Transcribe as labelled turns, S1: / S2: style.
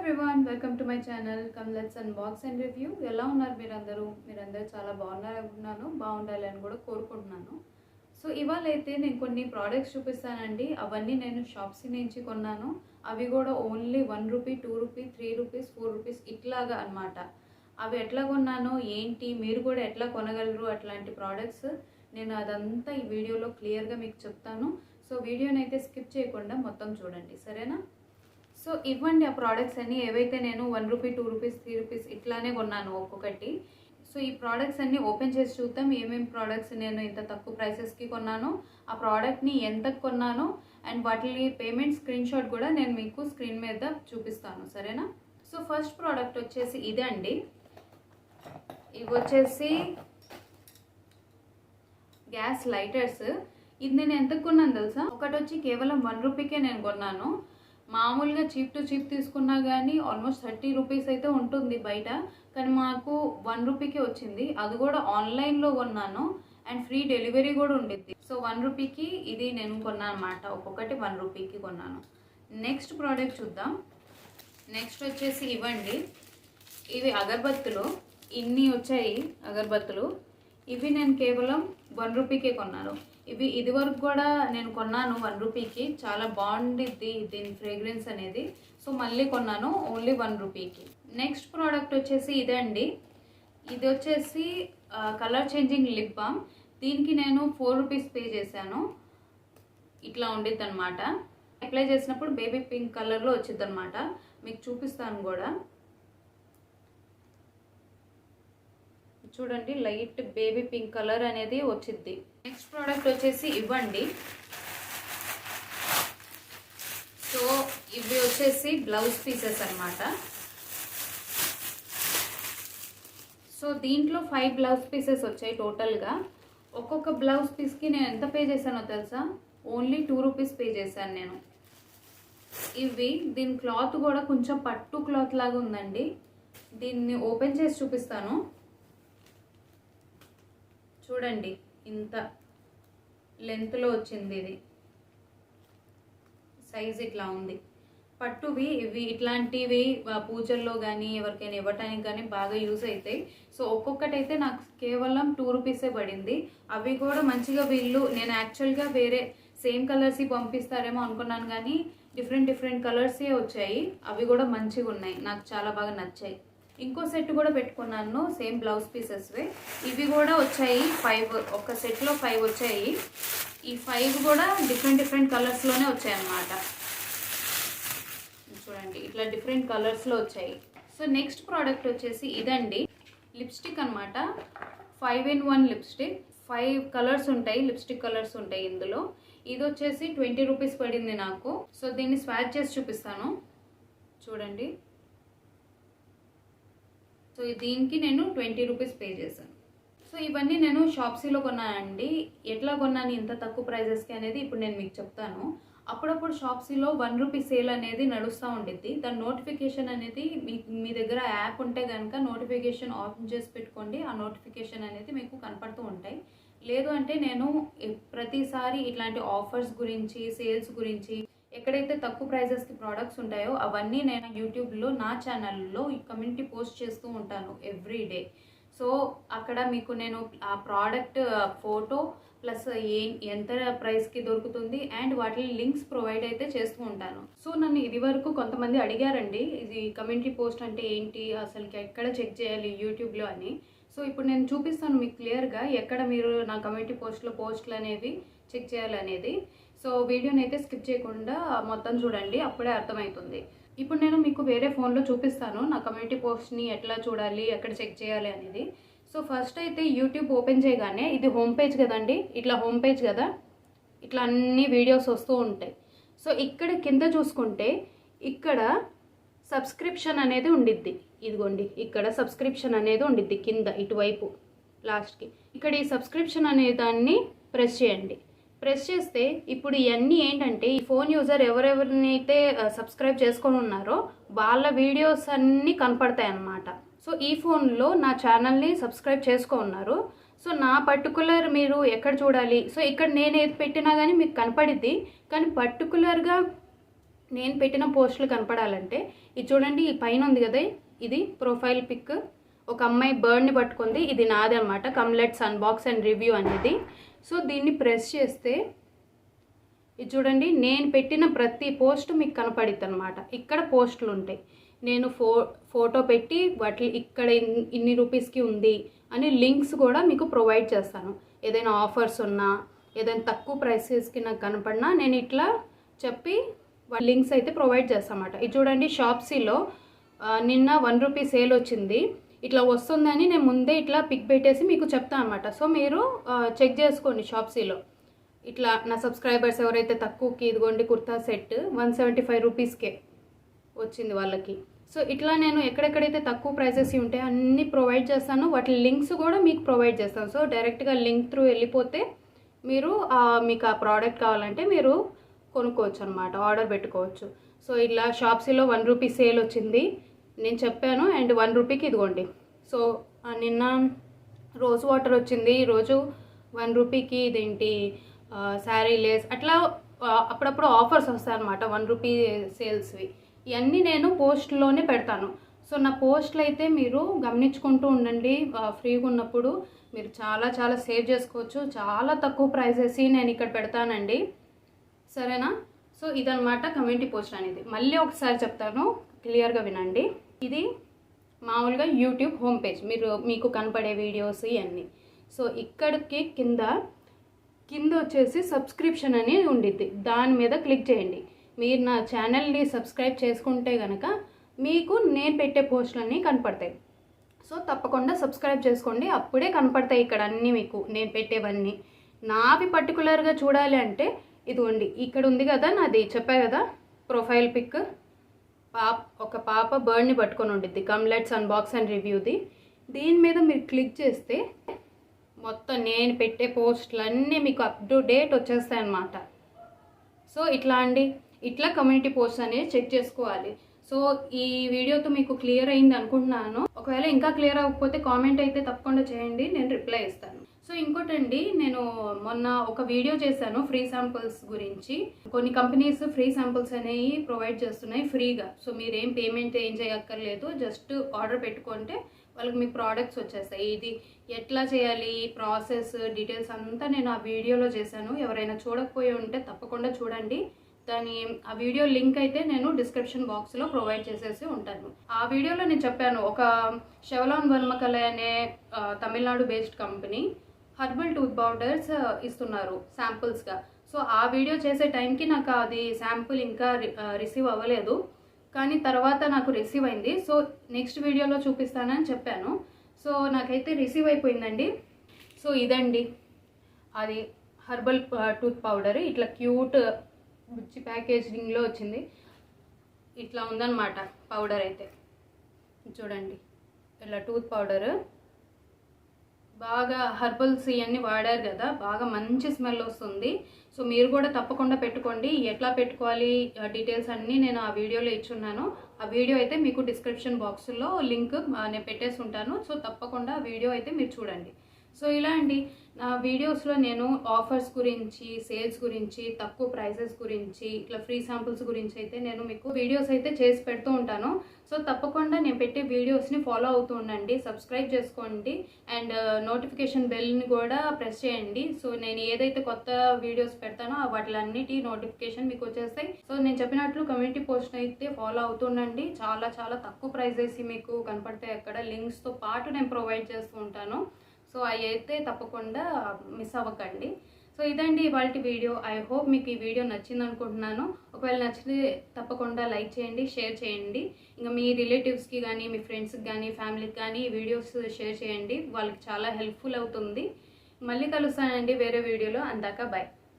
S1: everyone, welcome to my channel. Come let's unbox and review. ఎలా ఉన్నారు మీరందరూ చాలా బాగున్నారు అనుకుంటున్నాను. బాగుండాలని కూడా కోరుకుంటున్నాను. సో ఇవాళ అయితే నేను కొన్ని ప్రోడక్ట్స్ చూపిస్తానండి. అవన్నీ నేను షాప్సీ నుంచి కొన్నాను. అవి కూడా only 1 rupee, 2 rupee, 3 rupees, 4 rupees ఇట్లాగా అన్నమాట. అవి ఎట్లా కొన్నానో ఏంటి, మీరు కూడా ఎట్లా కొనగలరు అట్లాంటి ప్రోడక్ట్స్ నేను అదంతా ఈ వీడియోలో క్లియర్గా మీకు చెప్తాను. సో వీడియోని అయితే స్కిప్ చేయకుండా మొత్తం చూడండి, సరేనా? సో ఇవ్వండి ఆ ప్రోడక్ట్స్ అన్నీ ఏవైతే నేను 1 రూపీ, 2 రూపీస్, 3 రూపీస్ ఇట్లానే కొన్నాను ఒక్కొక్కటి. సో ఈ ప్రోడక్ట్స్ అన్నీ ఓపెన్ చేసి చూద్దాం. ఏమేమి ప్రోడక్ట్స్ నేను ఇంత తక్కువ ప్రైసెస్కి కొన్నాను, ఆ ప్రోడక్ట్ని ఎంతకు కొన్నాను, అండ్ వాటి పేమెంట్ స్క్రీన్ షాట్ కూడా నేను మీకు స్క్రీన్ మీద చూపిస్తాను, సరేనా? సో ఫస్ట్ ప్రోడక్ట్ వచ్చేసి ఇదే అండి. ఇవి వచ్చేసి గ్యాస్ లైటర్స్. ఇది నేను ఎంతకు కొన్నాను తెలుసా? ఒకటి వచ్చి కేవలం 1 రూపీకే నేను కొన్నాను. మామూలుగా చీప్ టు చీప్ తీసుకున్నా కానీ ఆల్మోస్ట్ 30 రూపీస్ అయితే ఉంటుంది బయట, కానీ మాకు 1 రూపీకే వచ్చింది. అది కూడా ఆన్లైన్లో కొన్నాను అండ్ ఫ్రీ డెలివరీ కూడా ఉండిద్ది. సో 1 రూపీకి ఇది నేను కొన్నాను అన్నమాట. ఒక్కొక్కటి 1 రూపీకి కొన్నాను. నెక్స్ట్ ప్రోడక్ట్ చూద్దాం. నెక్స్ట్ వచ్చేసి ఇవ్వండి. ఇవి అగరబత్తులు. ఇన్ని వచ్చాయి అగరబత్తులు. ఇవి నేను కేవలం 1 రూపీకే కొన్నాను. ఇవి ఇదివరకు కూడా నేను కొన్నాను 1 రూపీకి. చాలా బాగుండిద్ది దీని ఫ్రేగ్రెన్స్ అనేది. సో మళ్ళీ కొన్నాను ఓన్లీ 1 రూపీకి. నెక్స్ట్ ప్రోడక్ట్ వచ్చేసి ఇదే అండి. ఇది వచ్చేసి కలర్ చేంజింగ్ లిప్ బామ్. దీనికి నేను 4 రూపీస్ పే చేశాను. ఇట్లా ఉండిద్ది అనమాట. అప్లై చేసినప్పుడు బేబీ పింక్ కలర్లో వచ్చింది అనమాట. మీకు చూపిస్తాను కూడా, చూడండి. లైట్ బేబీ పింక్ కలర్ అనేది వచ్చింది. నెక్స్ట్ ప్రోడక్ట్ వచ్చేసి ఇవ్వండి. సో ఇవి వచ్చేసి బ్లౌజ్ పీసెస్ అన్నమాట. సో దీంట్లో 5 బ్లౌజ్ పీసెస్ వచ్చాయి టోటల్గా. ఒక్కొక్క బ్లౌజ్ పీస్కి నేను ఎంత పే చేశానో తెలుసా? ఓన్లీ 2 రూపీస్ పే చేశాను నేను. ఇవి దీని క్లాత్ కూడా కొంచెం పట్టు క్లాత్ లాగా ఉందండి. దీన్ని ఓపెన్ చేసి చూపిస్తాను, చూడండి. ఇంత లెంత్లో వచ్చింది. ఇది సైజ్ ఇట్లా ఉంది. పట్టువి ఇవి ఇట్లాంటివి పూజల్లో కానీ ఎవరికైనా ఇవ్వటానికి కానీ బాగా యూజ్ అవుతాయి. సో ఒక్కొక్కటైతే నాకు కేవలం 2 రూపీసే పడింది. అవి కూడా మంచిగా వీళ్ళు, నేను యాక్చువల్గా వేరే సేమ్ కలర్స్ పంపిస్తారేమో అనుకున్నాను, కానీ డిఫరెంట్ కలర్సే వచ్చాయి. అవి కూడా మంచిగా ఉన్నాయి, నాకు చాలా బాగా నచ్చాయి. ఇంకో సెట్ కూడా పెట్టుకున్నాను సేమ్ బ్లౌజ్ పీసెస్వే. ఇవి కూడా వచ్చాయి 5. ఒక సెట్లో 5 వచ్చాయి. ఈ 5 కూడా డిఫరెంట్ కలర్స్లోనే వచ్చాయి అన్నమాట. చూడండి, ఇట్లా డిఫరెంట్ కలర్స్లో వచ్చాయి. సో నెక్స్ట్ ప్రోడక్ట్ వచ్చేసి ఇదండి. లిప్స్టిక్ అనమాట. 5 in 1 లిప్స్టిక్. 5 కలర్స్ ఉంటాయి, లిప్స్టిక్ కలర్స్ ఉంటాయి ఇందులో. ఇది వచ్చేసి 20 రూపీస్ పడింది నాకు. సో దీన్ని స్వాచ్ చేసి చూపిస్తాను, చూడండి. సో దీనికి నేను 20 రూపీస్ పే చేశాను. సో ఇవన్నీ నేను షాప్సీలో కొన్నానండి. ఎట్లా కొన్నాను ఇంత తక్కువ ప్రైజెస్కి అనేది ఇప్పుడు నేను మీకు చెప్తాను. అప్పుడప్పుడు షాప్సీలో 1 రూపీ సేల్ అనేది నడుస్తూ ఉండిద్ది. దాని నోటిఫికేషన్ అనేది మీ దగ్గర యాప్ ఉంటే కనుక నోటిఫికేషన్ ఆన్ చేసి పెట్టుకోండి. ఆ నోటిఫికేషన్ అనేది మీకు కనపడుతూ ఉంటాయి. లేదు అంటే నేను ప్రతిసారి ఇట్లాంటి ఆఫర్స్ గురించి, సేల్స్ గురించి, ఎక్కడైతే తక్కువ ప్రైజెస్కి ప్రోడక్ట్స్ ఉంటాయో అవన్నీ నేను యూట్యూబ్లో నా ఛానల్లో కమ్యూనిటీ పోస్ట్ చేస్తూ ఉంటాను ఎవ్రీ డే. సో అక్కడ మీకు నేను ఆ ప్రోడక్ట్ ఫోటో ప్లస్ ఎంత ప్రైస్కి దొరుకుతుంది అండ్ వాటి లింక్స్ ప్రొవైడ్ అయితే చేస్తూ ఉంటాను. సో నన్ను ఇది వరకు కొంతమంది అడిగారండి, ఇది కమ్యూనిటీ పోస్ట్ అంటే ఏంటి, అసలు ఎక్కడ చెక్ చేయాలి యూట్యూబ్లో అని. సో ఇప్పుడు నేను చూపిస్తాను మీకు క్లియర్గా ఎక్కడ మీరు నా కమ్యూనిటీ పోస్టులు అనేవి చెక్ చేయాలనేది. సో వీడియోని అయితే స్కిప్ చేయకుండా మొత్తం చూడండి, అప్పుడే అర్థమవుతుంది. ఇప్పుడు నేను మీకు వేరే ఫోన్లో చూపిస్తాను నా కమ్యూనిటీ పోస్ట్ని ఎట్లా చూడాలి, ఎక్కడ చెక్ చేయాలి అనేది. సో ఫస్ట్ అయితే యూట్యూబ్ ఓపెన్ చేయగానే ఇది హోమ్ పేజ్ కదండి, ఇట్లా హోమ్ పేజ్ కదా, ఇట్లా అన్ని వీడియోస్ వస్తూ ఉంటాయి. సో ఇక్కడ కింద చూసుకుంటే ఇక్కడ సబ్స్క్రిప్షన్ అనేది ఉండిద్ది. ఇదిగోండి, ఇక్కడ సబ్స్క్రిప్షన్ అనేది ఉండిద్ది కింద ఇటువైపు లాస్ట్కి. ఇక్కడ ఈ సబ్స్క్రిప్షన్ అనే దాన్ని ప్రెస్ చేయండి. ప్రెస్ చేస్తే ఇప్పుడు ఇవన్నీ ఏంటంటే ఈ ఫోన్ యూజర్ ఎవరెవరినైతే సబ్స్క్రైబ్ చేసుకొని ఉన్నారో వాళ్ళ వీడియోస్ అన్నీ కనపడతాయి అన్నమాట. సో ఈ ఫోన్లో నా ఛానల్ని సబ్స్క్రైబ్ చేసుకున్నారు. సో నా పర్టికులర్ మీరు ఎక్కడ చూడాలి, సో ఇక్కడ నేను ఏది పెట్టినా కానీ మీకు కనపడిద్ది, కానీ పర్టికులర్గా నేను పెట్టిన పోస్టులు కనపడాలంటే ఇది చూడండి, ఈ పైన ఉంది కదా, ఇది ప్రొఫైల్ పిక్. ఒక అమ్మాయి బర్డ్ని పట్టుకుంది, ఇది నాది అనమాట, కమ్లెట్స్ అన్బాక్స్ అండ్ రివ్యూ అనేది. సో దీన్ని ప్రెస్ చేస్తే ఇది చూడండి, నేను పెట్టిన ప్రతి పోస్ట్ మీకు కనపడిద్ది అనమాట. ఇక్కడ పోస్టులు ఉంటాయి, నేను ఫోటో పెట్టి వాటి ఇక్కడ ఇన్ని రూపీస్కి ఉంది అని లింక్స్ కూడా మీకు ప్రొవైడ్ చేస్తాను. ఏదైనా ఆఫర్స్ ఉన్నా, ఏదైనా తక్కువ ప్రైసెస్కి నాకు కనపడినా నేను ఇట్లా చెప్పి లింక్స్ అయితే ప్రొవైడ్ చేస్తాను అన్నమాట. ఇది చూడండి, షాప్సీలో నిన్న 1 రూపీ సేల్ వచ్చింది, ఇట్లా వస్తుందని నేను ముందే ఇట్లా పిక్ పెట్టేసి మీకు చెప్తాను అనమాట. సో మీరు చెక్ చేసుకోండి షాప్సీలో. ఇట్లా నా సబ్స్క్రైబర్స్ ఎవరైతే తక్కువకి, ఇదిగోండి కుర్తా సెట్ 175 రూపీస్కే వచ్చింది వాళ్ళకి. సో ఇట్లా నేను ఎక్కడెక్కడైతే తక్కువ ప్రైసెస్ ఉంటాయో అన్నీ ప్రొవైడ్ చేస్తాను, వాటి లింక్స్ కూడా మీకు ప్రొవైడ్ చేస్తాను. సో డైరెక్ట్గా లింక్ త్రూ వెళ్ళిపోతే మీరు మీకు ఆ ప్రోడక్ట్ కావాలంటే మీరు కొనుక్కోవచ్చు అనమాట, ఆర్డర్ పెట్టుకోవచ్చు. సో ఇట్లా షాప్సీలో 1 రూపీ సేల్ వచ్చింది నేను చెప్పాను, అండ్ 1 రూపీకి ఇదిగోండి. సో నిన్న రోజ్ వాటర్ వచ్చింది, ఈరోజు 1 రూపీకి ఇదేంటి శారీ లేస్, అట్లా అప్పుడప్పుడు ఆఫర్స్ వస్తాయి అనమాట 1 రూపీ సేల్స్వి. ఇవన్నీ నేను పోస్ట్లోనే పెడతాను. సో నా పోస్టులు అయితే మీరు గమనించుకుంటూ ఉండండి, ఫ్రీగా ఉన్నప్పుడు మీరు చాలా చాలా సేవ్ చేసుకోవచ్చు. చాలా తక్కువ ప్రైసెస్ నేను ఇక్కడ పెడతానండి, సరేనా? సో ఇదనమాట కమ్యూనిటీ పోస్ట్ అనేది. మళ్ళీ ఒకసారి చెప్తాను, క్లియర్గా వినండి. ఇది మామూలుగా యూట్యూబ్ హోమ్ పేజ్, మీకు కనపడే వీడియోస్ ఇవన్నీ. సో ఇక్కడికి కింద వచ్చేసి సబ్స్క్రిప్షన్ అని ఉండిద్ది, దాని మీద క్లిక్ చేయండి. మీరు నా ఛానల్ని సబ్స్క్రైబ్ చేసుకుంటే కనుక మీకు నేను పెట్టే పోస్టులన్నీ కనపడతాయి. సో తప్పకుండా సబ్స్క్రైబ్ చేసుకోండి, అప్పుడే కనపడతాయి ఇక్కడ అన్నీ మీకు నేను పెట్టేవన్నీ. నావి పర్టికులర్గా చూడాలి అంటే ఇదిగోండి, ఇక్కడ ఉంది కదా, నాది చెప్పా కదా ప్రొఫైల్ పిక్, ఒక పాప బర్డ్ని పట్టుకొని ఉండిద్ది, కమ్లెట్స్ అన్బాక్స్ అండ్ రివ్యూది. దీని మీద మీరు క్లిక్ చేస్తే మొత్తం నేను పెట్టే పోస్టులన్నీ మీకు అప్ టు డేట్ వచ్చేస్తాయి అన్నమాట. సో ఇట్లా కమ్యూనిటీ పోస్ట్ అనేది చెక్ చేసుకోవాలి. సో ఈ వీడియోతో మీకు క్లియర్ అయింది అనుకుంటున్నాను. ఒకవేళ ఇంకా క్లియర్ అవ్వకపోతే కామెంట్ అయితే తప్పకుండా చేయండి, నేను రిప్లై ఇస్తాను. సో ఇంకోటండి, నేను మొన్న ఒక వీడియో చేశాను ఫ్రీ శాంపుల్స్ గురించి. కొన్ని కంపెనీస్ ఫ్రీ శాంపుల్స్ అనేవి ప్రొవైడ్ చేస్తున్నాయి ఫ్రీగా. సో మీరేం పేమెంట్ ఏం చేయక్కర్లేదు, జస్ట్ ఆర్డర్ పెట్టుకుంటే వాళ్ళకి మీకు ప్రోడక్ట్స్ వచ్చేస్తాయి. ఇది ఎట్లా చేయాలి, ప్రాసెస్ డీటెయిల్స్ అంతా నేను ఆ వీడియోలో చేశాను. ఎవరైనా చూడకపోయి ఉంటే తప్పకుండా చూడండి. ఆ వీడియో లింక్ అయితే నేను డిస్క్రిప్షన్ బాక్స్లో ప్రొవైడ్ చేసేసి ఉంటాను. ఆ వీడియోలో నేను చెప్పాను, ఒక షెవలాన్ వర్మకలై అనే Tamil Nadu based company herbal tooth powders ఇస్తున్నారు శాంపుల్స్గా. సో ఆ వీడియో చేసే టైంకి నాకు అది శాంపుల్ ఇంకా రిసీవ్ అవ్వలేదు, కానీ తర్వాత నాకు రిసీవ్ అయింది. సో నెక్స్ట్ వీడియోలో చూపిస్తానని చెప్పాను. సో నాకైతే రిసీవ్ అయిపోయిందండి. సో ఇదండి అది హర్బల్ టూత్ పౌడర్, ఇట్లా క్యూట్ బుచ్చి ప్యాకేజింగ్లో వచ్చింది. ఇట్లా ఉందన్నమాట పౌడర్ అయితే, చూడండి ఇలా టూత్ పౌడర్. బాగా హర్బల్స్ ఇవన్నీ వాడారు కదా, బాగా మంచి స్మెల్ వస్తుంది. సో మీరు కూడా తప్పకుండా పెట్టుకోండి. ఎట్లా పెట్టుకోవాలి డీటెయిల్స్ అన్నీ నేను ఆ వీడియోలో ఇచ్చున్నాను. ఆ వీడియో అయితే మీకు డిస్క్రిప్షన్ బాక్స్లో లింక్ నేను పెట్టేసి ఉంటాను. సో తప్పకుండా ఆ వీడియో అయితే మీరు చూడండి. సో ఇలా అండి, నా వీడియోస్లో నేను ఆఫర్స్ గురించి, సేల్స్ గురించి, తక్కువ ప్రైసెస్ గురించి, ఇట్లా ఫ్రీ శాంపుల్స్ గురించి అయితే నేను మీకు వీడియోస్ అయితే చేసి పెడుతూ ఉంటాను. సో తప్పకుండా నేను పెట్టే వీడియోస్ని ఫాలో అవుతూ ఉండండి, సబ్స్క్రైబ్ చేసుకోండి, అండ్ నోటిఫికేషన్ బెల్ని కూడా ప్రెస్ చేయండి. సో నేను ఏదైతే కొత్త వీడియోస్ పెడతానో వాటిలన్నిటి నోటిఫికేషన్ మీకు వచ్చేస్తాయి. సో నేను చెప్పినట్లు కమ్యూనిటీ పోస్ట్ అయితే ఫాలో అవుతుండండి. చాలా చాలా తక్కువ ప్రైజెస్ మీకు కనపడతాయి అక్కడ, లింక్స్తో పాటు నేను ప్రొవైడ్ చేస్తూ ఉంటాను. సో అవి అయితే తప్పకుండా మిస్ అవ్వకండి. సో ఇదండి ఇవాళ వీడియో. ఐ హోప్ మీకు ఈ వీడియో నచ్చింది అనుకుంటున్నాను. ఒకవేళ నచ్చితే తప్పకుండా లైక్ చేయండి, షేర్ చేయండి. ఇంకా మీ రిలేటివ్స్కి కానీ, మీ ఫ్రెండ్స్కి కానీ, ఫ్యామిలీకి కానీ ఈ వీడియోస్ షేర్ చేయండి, వాళ్ళకి చాలా హెల్ప్ఫుల్ అవుతుంది. మళ్ళీ కలుస్తానండి వేరే వీడియోలో. అందాక బాయ్.